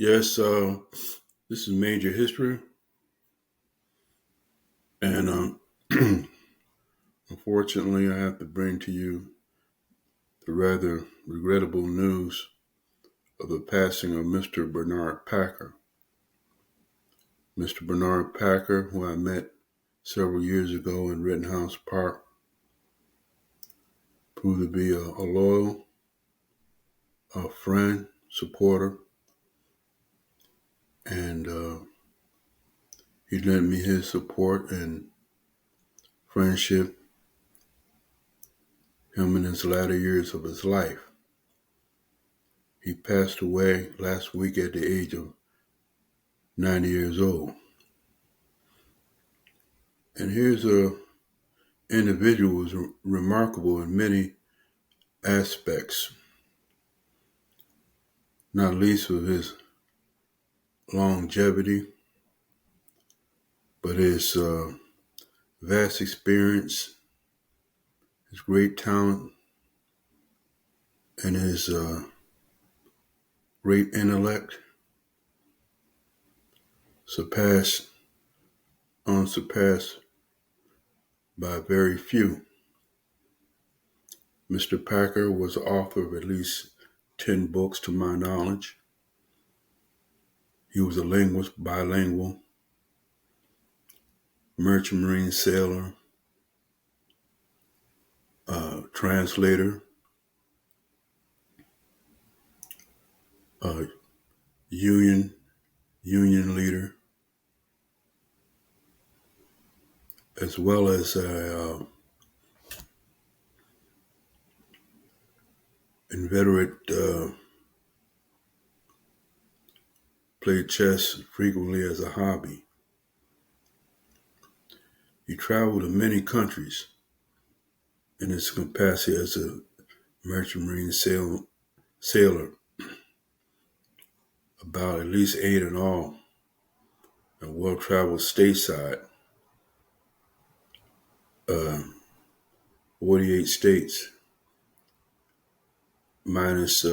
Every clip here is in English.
Yes, this is Major History, and unfortunately, I have to bring to you the rather regrettable news of the passing of Mr. Bernard Packer. Mr. Bernard Packer, who I met several years ago in Rittenhouse Park, proved to be a loyal friend, supporter, and he lent me his support and friendship, him in his latter years of his life. He passed away last week at the age of 90 years old. And here's a individual who was remarkable in many aspects, not least of his longevity, but his vast experience, his great talent, and his great intellect, surpassed, unsurpassed by very few. Mr. Packer was the author of at least 10 books to my knowledge. He was a linguist, bilingual, merchant marine sailor, translator, uh, union leader, as well as a inveterate, played chess frequently as a hobby. He traveled to many countries in his capacity as a merchant marine sailor, about at least 8 in all, and well traveled stateside, uh, 48 states, minus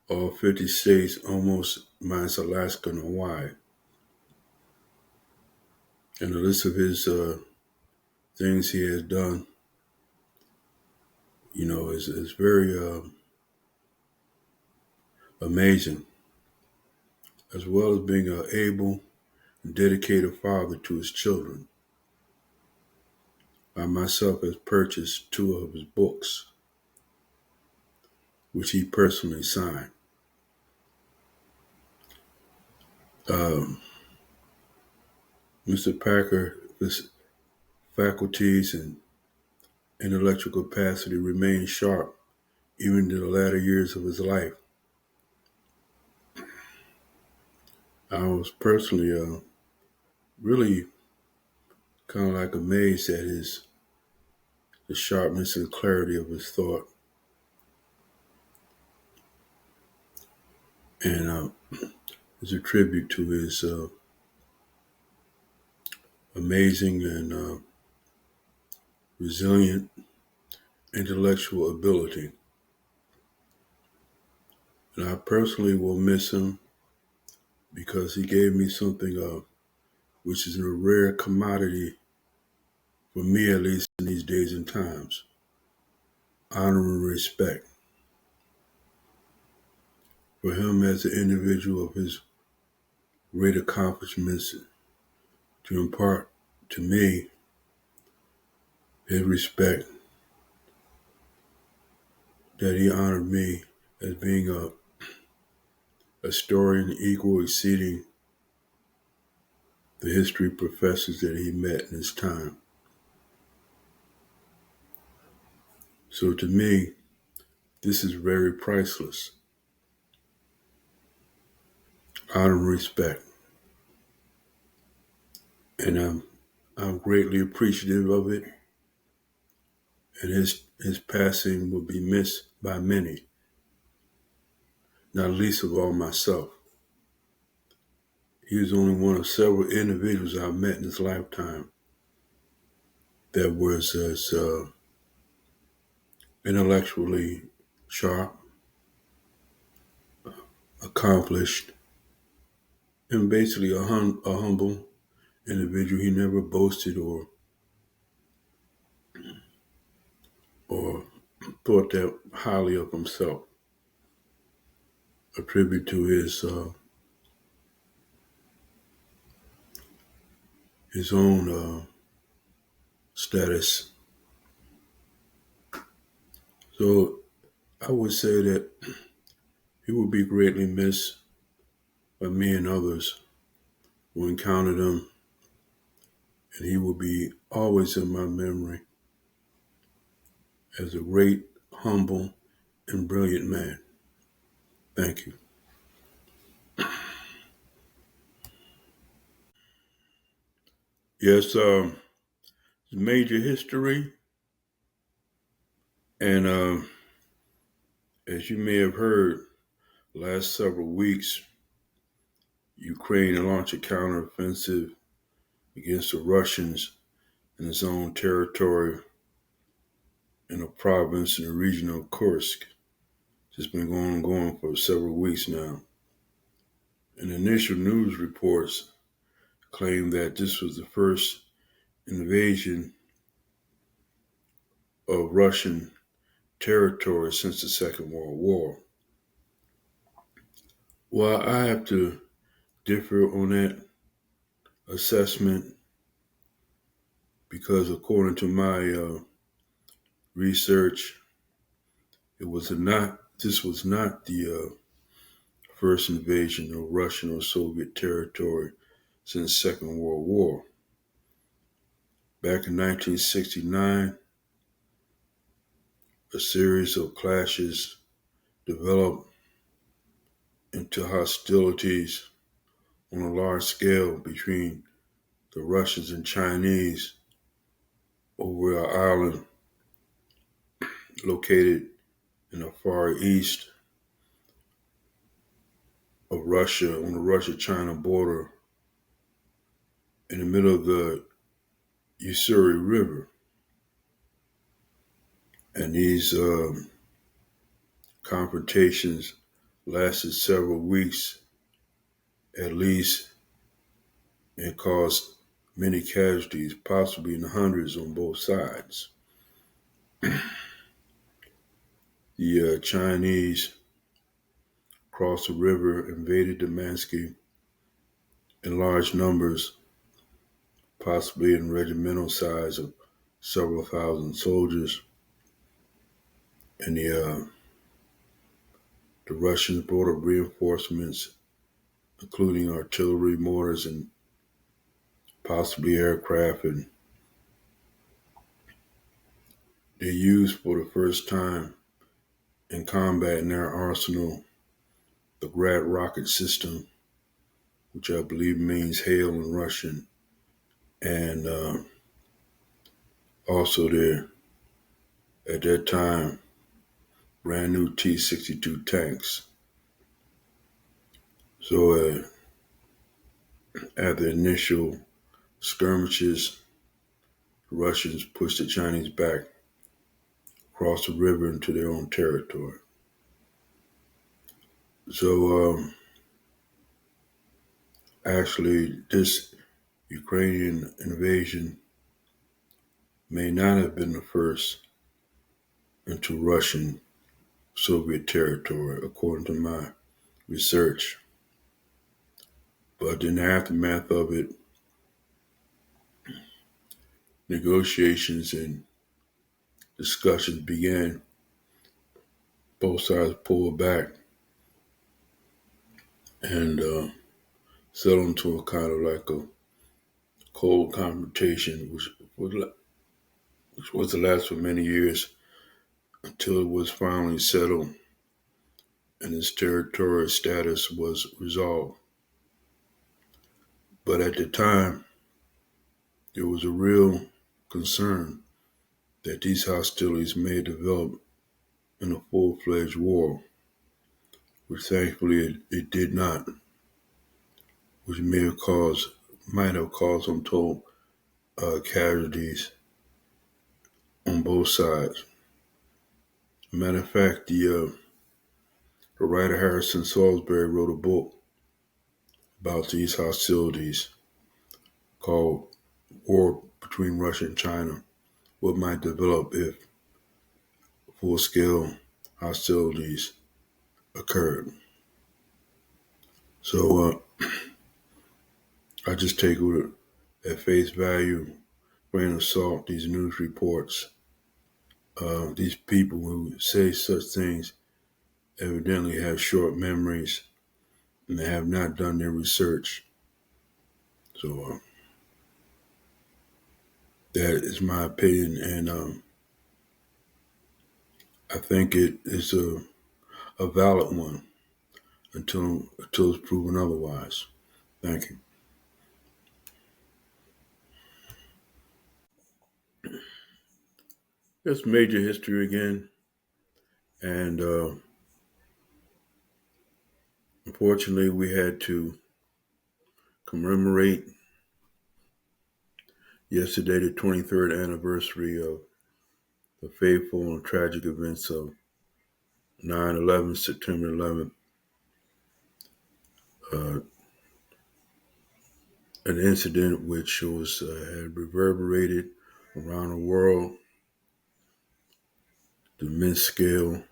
all 50 states, almost minus Alaska and Hawaii. And the list of his things he has done, is very amazing, as well as being an able and dedicated father to his children. I myself have purchased 2 of his books, which he personally signed. Um, Mr. Packer, his faculties and intellectual capacity remained sharp even in the latter years of his life. I was personally really kind of like amazed at the sharpness and clarity of his thought. And it's a tribute to his amazing and resilient intellectual ability. And I personally will miss him because he gave me something which is a rare commodity for me, at least in these days and times: honor and respect for him as an individual, of his great accomplishments, to impart to me his respect, that he honored me as being a historian equal, exceeding the history professors that he met in his time. So to me, this is very priceless. Honor and respect. And I'm greatly appreciative of it. And his passing will be missed by many, not least of all myself. He was only one of several individuals I've met in his lifetime that was as intellectually sharp, accomplished, accomplished, and basically a humble individual. He never boasted or thought that highly of himself. A tribute to his own status. So I would say that he will be greatly missed by me and others who encountered him, and he will be always in my memory as a great, humble, and brilliant man. Thank you. Yes, major history, and as you may have heard, last several weeks, Ukraine launched a counteroffensive against the Russians in its own territory in a province in the region of Kursk. It's been going for several weeks now. And initial news reports claim that this was the first invasion of Russian territory since the Second World War. Well, I have to differ on that assessment because according to my research, this was not the first invasion of Russian or Soviet territory since the Second World War. Back in 1969, a series of clashes developed into hostilities on a large scale between the Russians and Chinese over an island located in the far east of Russia on the Russia-China border in the middle of the Ussuri River. And these confrontations lasted several weeks at least and caused many casualties, possibly in the hundreds on both sides. The Chinese crossed the river, invaded Damansky in large numbers, possibly in regimental size of several thousand soldiers. And the Russians brought up reinforcements, including artillery, mortars, and possibly aircraft. And they used for the first time in combat in their arsenal the Grad rocket system, which I believe means hail in Russian, and also their, at that time, brand new T-62 tanks. So after initial skirmishes, the Russians pushed the Chinese back across the river into their own territory. So actually, this Ukrainian invasion may not have been the first into Russian Soviet territory, according to my research. But in the aftermath of it, negotiations and discussions began. Both sides pulled back and settled into a kind of like a cold confrontation, which was to last for many years until it was finally settled and its territorial status was resolved. But at the time, there was a real concern that these hostilities may develop in a full-fledged war, which thankfully it did not, which might have caused untold casualties on both sides. Matter of fact, the The writer Harrison Salisbury wrote a book about these hostilities called War Between Russia and China, what might develop if full-scale hostilities occurred. So I just take it at face value, grain of salt, these news reports. These people who say such things evidently have short memories and they have not done their research. So that is my opinion, and I think it is a valid one until it's proven otherwise. Thank you. It's major history again, and unfortunately, we had to commemorate yesterday the 23rd anniversary of the fateful and tragic events of 9/11, September 11th, uh, an incident which was had reverberated around the world, the immense scale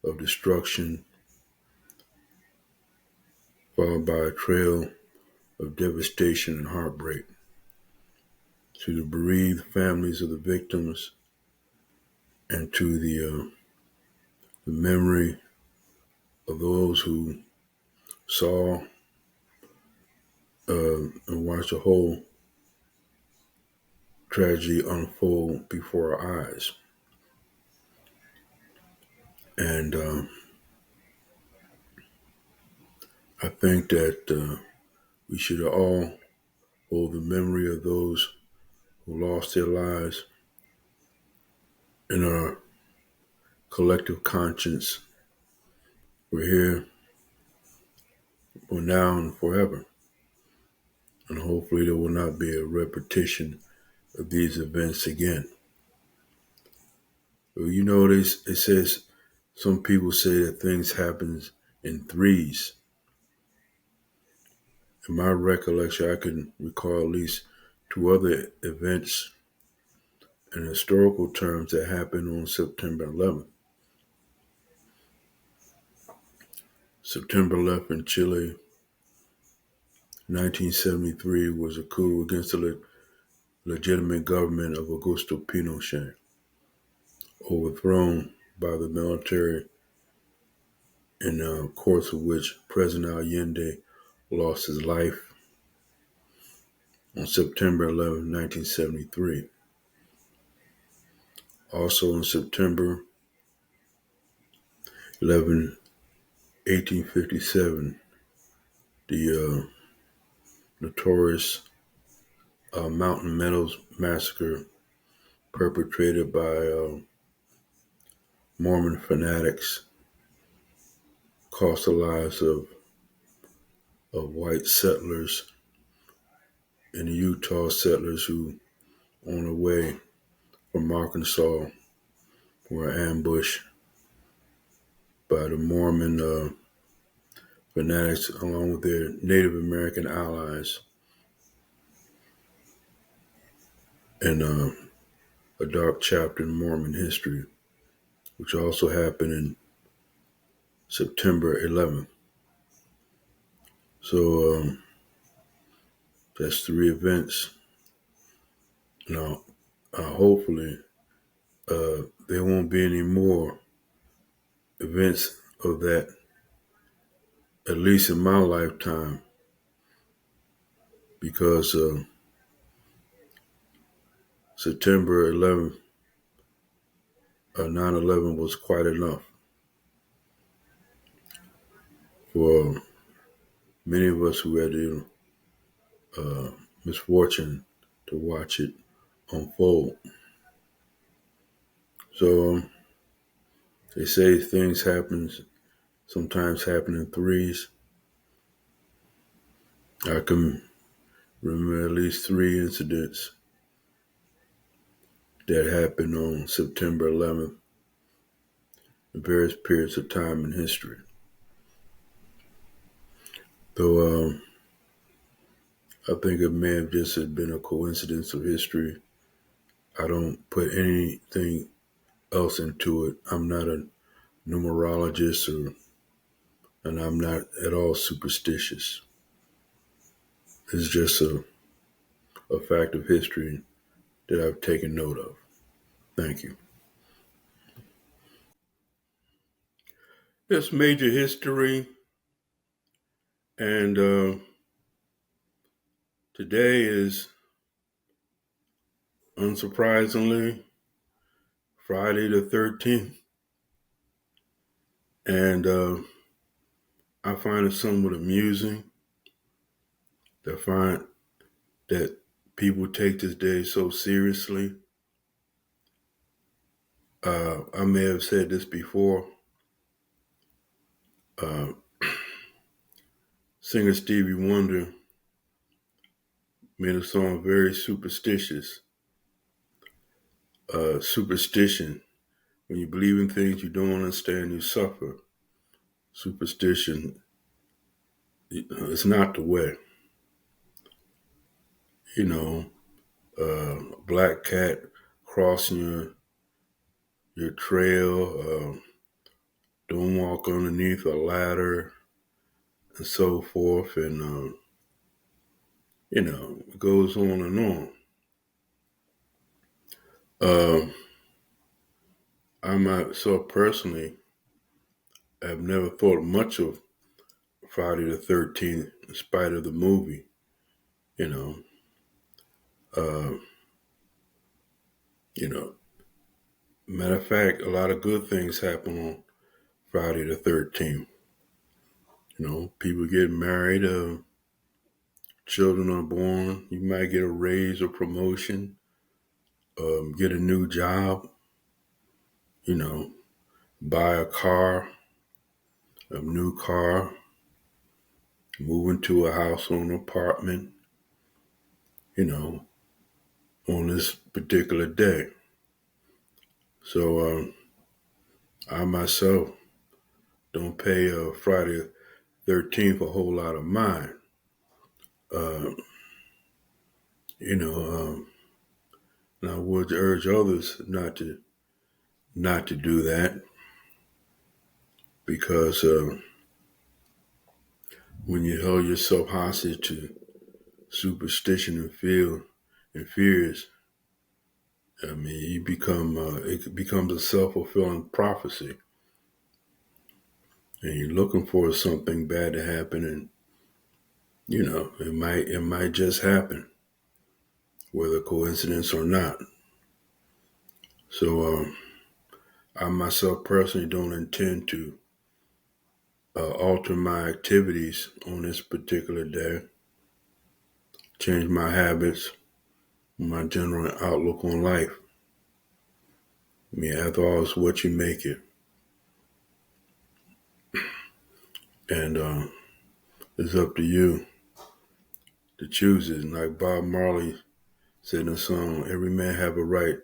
of destruction, followed by a trail of devastation and heartbreak. To the bereaved families of the victims and to the memory of those who saw and watched the whole tragedy unfold before our eyes. And I think that we should all hold the memory of those who lost their lives in our collective conscience. We're here for now and forever. And hopefully there will not be a repetition of these events again. Well, you know, it says some people say that things happen in threes. In my recollection, I can recall at least two other events in historical terms that happened on September 11th. September 11th in Chile, 1973, was a coup against the legitimate government of Augusto Pinochet, overthrown by the military, in the course of which President Allende lost his life on September 11, 1973. Also on September 11, 1857, the notorious Mountain Meadows Massacre perpetrated by Mormon fanatics cost the lives of white settlers and the Utah settlers who, on their way from Arkansas, were ambushed by the Mormon fanatics along with their Native American allies in a dark chapter in Mormon history, which also happened in September 11th. So that's three events. Now, hopefully, there won't be any more events of that, at least in my lifetime, because September 11th, 9/11 was quite enough for many of us who had the misfortune to watch it unfold. So they say things sometimes happen in threes. I can remember at least three incidents that happened on September 11th in various periods of time in history. Though I think it may have just been a coincidence of history. I don't put anything else into it. I'm not a numerologist, and I'm not at all superstitious. It's just a fact of history that I've taken note of. Thank you. It's major history, and today is, unsurprisingly, Friday the 13th, and I find it somewhat amusing to find that people take this day so seriously. I may have said this before. Uh, Singer Stevie Wonder made a song very superstitious. Superstition. When you believe in things you don't understand, you suffer. Superstition is not the way. You know, a black cat crossing your trail, don't walk underneath a ladder, and so forth. And, it goes on and on. I myself personally have never thought much of Friday the 13th in spite of the movie, you know. Uh, you know, Matter of fact, a lot of good things happen on Friday the 13th. People get married, children are born, you might get a raise or promotion, get a new job, you know, buy a car, a new car, move into a house or an apartment, you know, on this particular day. So I myself don't pay Friday 13th a whole lot of mind. Uh, you know, and I would urge others not to do that because when you hold yourself hostage to superstition and fears, I mean, it becomes a self-fulfilling prophecy, and you're looking for something bad to happen, and it might just happen, whether coincidence or not. So I myself personally don't intend to alter my activities on this particular day, change my habits, my general outlook on life. I mean, after all, it's what you make it. And it's up to you to choose it. And like Bob Marley said in a song, every man have a right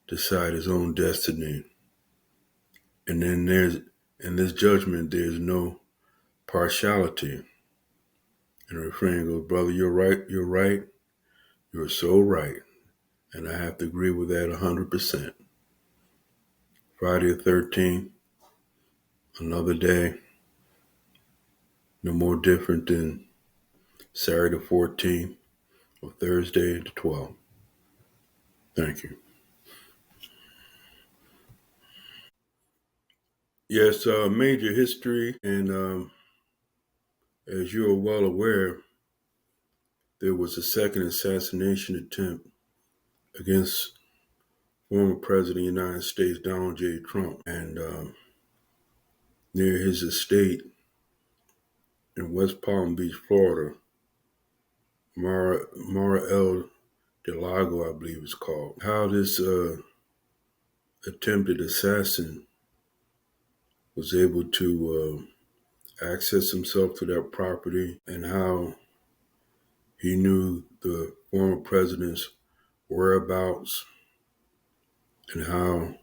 to decide his own destiny. And then in this judgment, there's no partiality. And the refrain goes, brother, you're right, you're so right. And I have to agree with that 100%. Friday the 13th, another day, no more different than Saturday the 14th or Thursday the 12th. Thank you. Yes, major history, and as you are well aware, there was a second assassination attempt against former President of the United States, Donald J. Trump, and near his estate in West Palm Beach, Florida, Mara El Delago, I believe it's called. How this attempted assassin was able to access himself to that property, and how he knew the former president's whereabouts, and how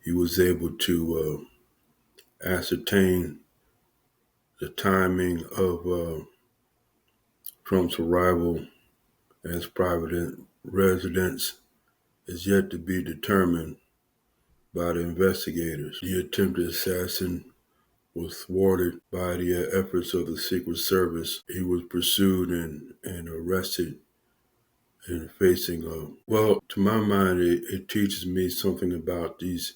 he was able to ascertain The timing of Trump's arrival at his private residence is yet to be determined by the investigators. The attempted assassin was thwarted by the efforts of the Secret Service. He was pursued and arrested and facing to my mind, it teaches me something about these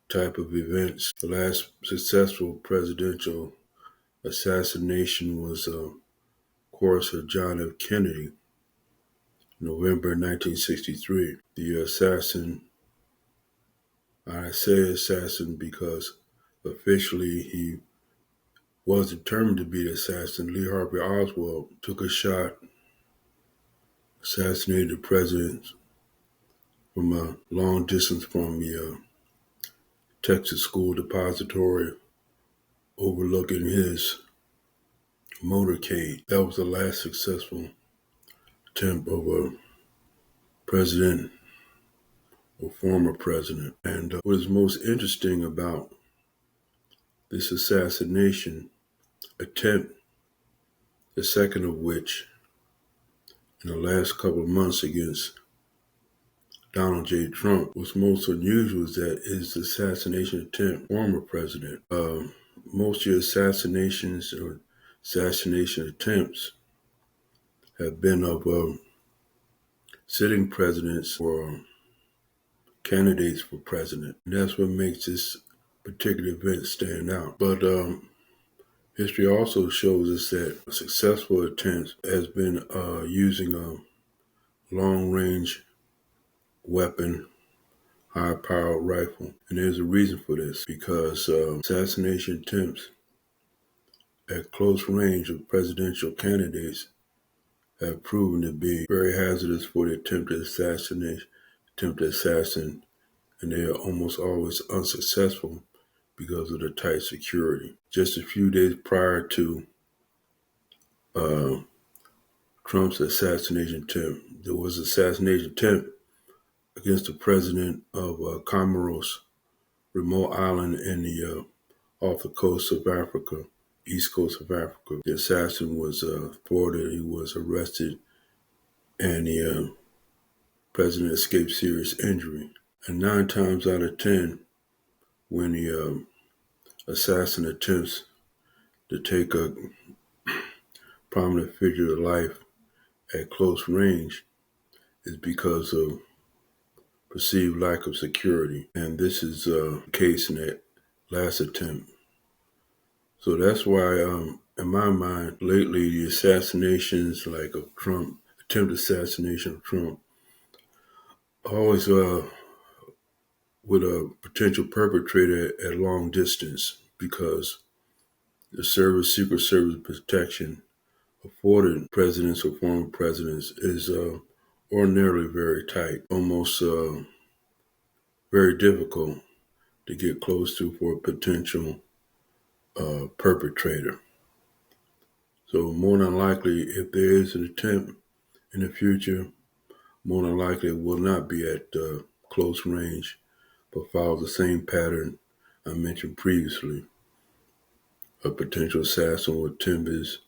type of events. The last successful presidential assassination was, of course, of John F. Kennedy, November 1963. The assassin, I say assassin because officially he was determined to be the assassin. Lee Harvey Oswald took a shot, assassinated the president from a long distance from the Texas School Depository overlooking his motorcade. That was the last successful attempt of a president or former president. And what is most interesting about this assassination attempt, the second of which in the last couple of months against Donald J. Trump, what's most unusual is that his assassination attempt, former president. Most of your assassinations or assassination attempts have been of sitting presidents or candidates for president. And that's what makes this particular event stand out. But history also shows us that a successful attempt has been using a long-range weapon, high-powered rifle. And there's a reason for this, because assassination attempts at close range of presidential candidates have proven to be very hazardous for the attempted assassin, and they are almost always unsuccessful because of the tight security. Just a few days prior to Trump's assassination attempt, there was an assassination attempt against the president of Comoros, remote island in the off the coast of Africa, east coast of Africa. The assassin was thwarted. He was arrested, and the president escaped serious injury. And 9 times out of 10, when the assassin attempts to take a prominent figure of life at close range, is because of perceived lack of security. And this is the case in that last attempt. So that's why, in my mind, lately the assassinations like of Trump, attempted assassination of Trump, always with a potential perpetrator at long distance, because the Secret Service protection afforded presidents or former presidents is ordinarily very tight, almost very difficult to get close to for a potential perpetrator. So more than likely, if there is an attempt in the future, more than likely it will not be at close range, but follow the same pattern I mentioned previously. A potential assassin will attempt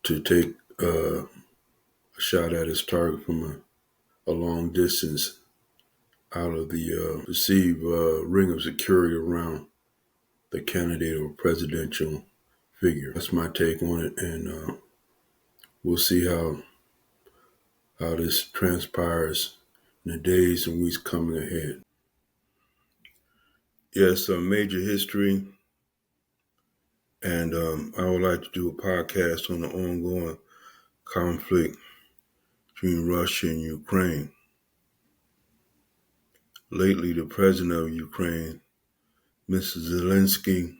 to take a shot at his target from a long distance out of the perceived ring of security around the candidate or presidential figure. That's my take on it, and we'll see how this transpires in the days and weeks coming ahead. Yes, major history, and I would like to do a podcast on the ongoing conflict between Russia and Ukraine. Lately, the president of Ukraine, Mr. Zelensky,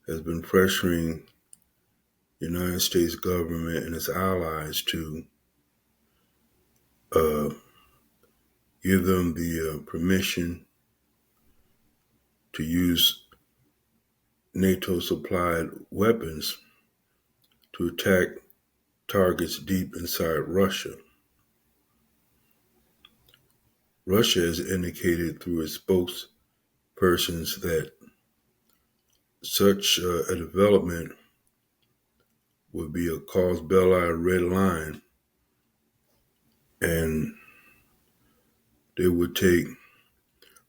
has been pressuring the United States government and its allies to give them the permission to use NATO-supplied weapons to attack targets deep inside Russia. Russia has indicated through its spokespersons that such a development would be a cause belli red line, and they would take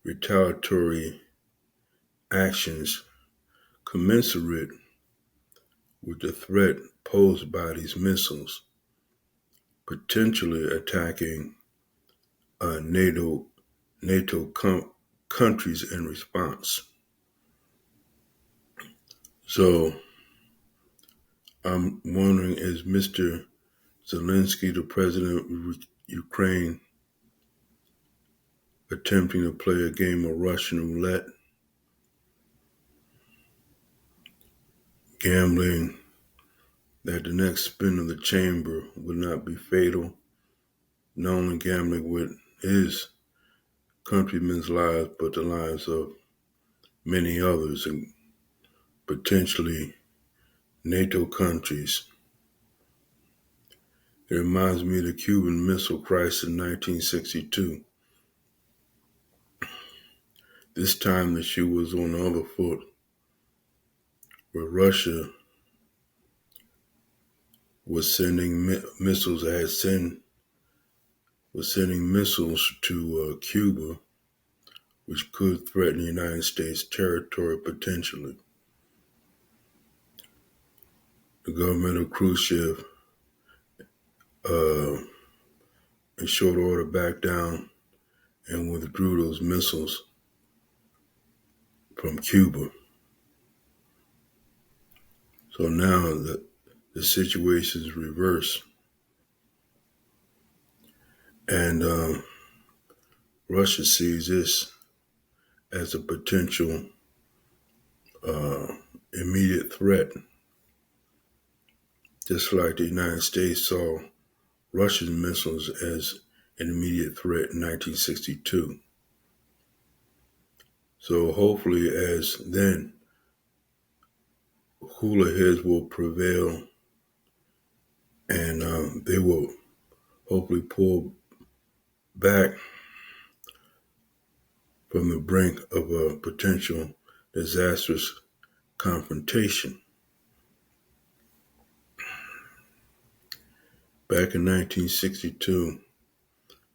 retaliatory actions commensurate with the threat posed by these missiles, potentially attacking NATO countries in response. So I'm wondering, is Mr. Zelensky, the president of Ukraine, attempting to play a game of Russian roulette, gambling that the next spin of the chamber would not be fatal, not only gambling with his countrymen's lives, but the lives of many others, and potentially NATO countries. It reminds me of the Cuban Missile Crisis in 1962. This time the shoe was on the other foot, where Russia was sending missiles, was sending missiles to Cuba, which could threaten the United States territory potentially. The government of Khrushchev, in short order, backed down and withdrew those missiles from Cuba. So now the situation is reversed, and Russia sees this as a potential immediate threat, just like the United States saw Russian missiles as an immediate threat in 1962. So hopefully, as then, cooler heads will prevail, and they will hopefully pull back from the brink of a potential disastrous confrontation. Back in 1962,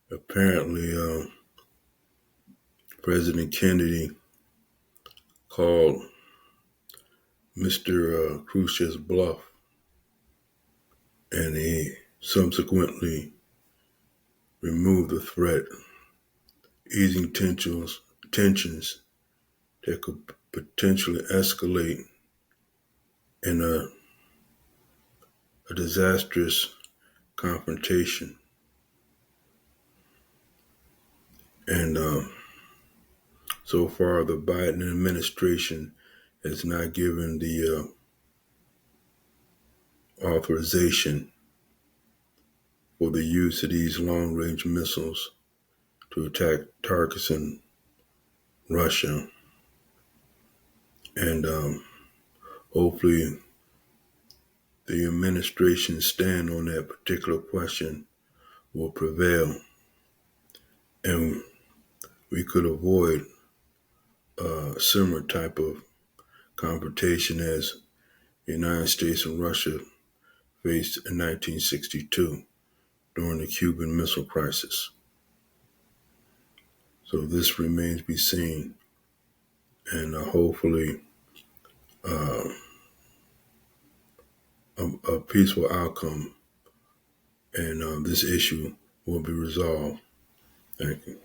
apparently President Kennedy called Mr. Khrushchev's bluff, and he subsequently removed the threat, easing tensions that could potentially escalate in a disastrous confrontation. And so far, the Biden administration has not given the authorization for the use of these long-range missiles to attack targets in Russia. And hopefully the administration's stand on that particular question will prevail, and we could avoid a similar type of confrontation as the United States and Russia faced in 1962 during the Cuban Missile Crisis. So this remains to be seen, and hopefully a peaceful outcome, and this issue will be resolved. Thank you.